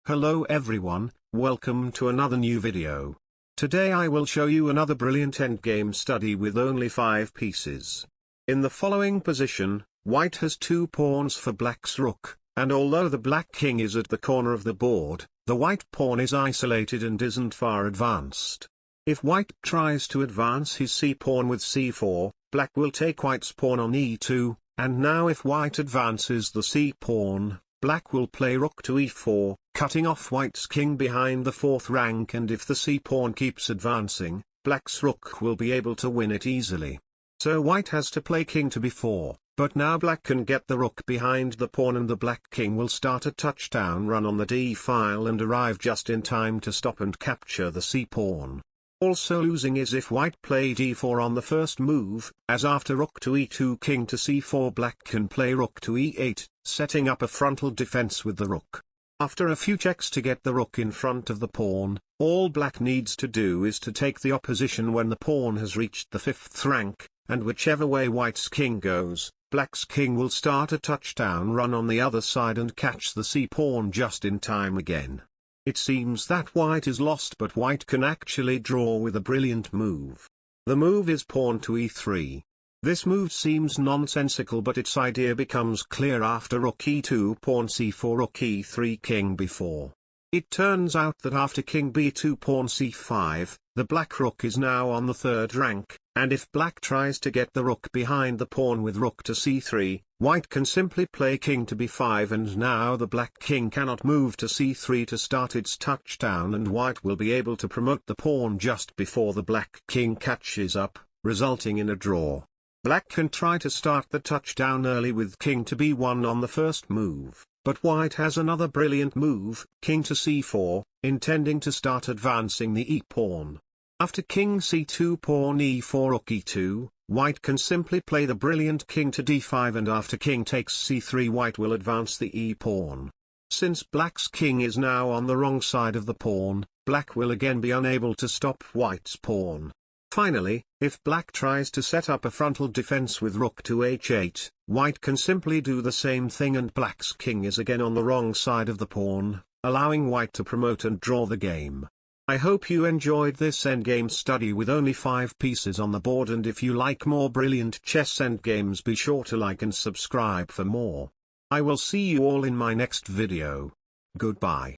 Hello everyone, welcome to another new video. Today I will show you another brilliant endgame study with only 5 pieces. In the following position, white has 2 pawns for black's rook, and although the black king is at the corner of the board, the white pawn is isolated and isn't far advanced. If white tries to advance his c-pawn with c4, black will take white's pawn on e2, and now if white advances the c-pawn, black will play rook to e4, cutting off white's king behind the 4th rank, and if the c-pawn keeps advancing, black's rook will be able to win it easily. So white has to play king to b4, but now black can get the rook behind the pawn and the black king will start a touchdown run on the d-file and arrive just in time to stop and capture the c-pawn. Also losing is if white play d4 on the first move, as after rook to e2 king to c4 black can play rook to e8, setting up a frontal defense with the rook. After a few checks to get the rook in front of the pawn, all black needs to do is to take the opposition when the pawn has reached the 5th rank, and whichever way white's king goes, black's king will start a touchdown run on the other side and catch the c-pawn just in time again. It seems that white is lost, but white can actually draw with a brilliant move. The move is pawn to e3. This move seems nonsensical, but its idea becomes clear after rook e2 pawn c4 rook e3 king b4. It turns out that after king b2 pawn c5, the black rook is now on the 3rd rank, and if black tries to get the rook behind the pawn with rook to c3, white can simply play king to b5, and now the black king cannot move to c3 to start its touchdown, and white will be able to promote the pawn just before the black king catches up, resulting in a draw. Black can try to start the touchdown early with king to b1 on the first move, but white has another brilliant move, king to c4, intending to start advancing the e-pawn. After king c2 pawn e4 rook e2, white can simply play the brilliant king to d5, and after king takes c3 white will advance the e-pawn. Since black's king is now on the wrong side of the pawn, black will again be unable to stop white's pawn. Finally, if black tries to set up a frontal defense with rook to h8, white can simply do the same thing, and black's king is again on the wrong side of the pawn, allowing white to promote and draw the game. I hope you enjoyed this endgame study with only 5 pieces on the board, and if you like more brilliant chess endgames, be sure to like and subscribe for more. I will see you all in my next video. Goodbye.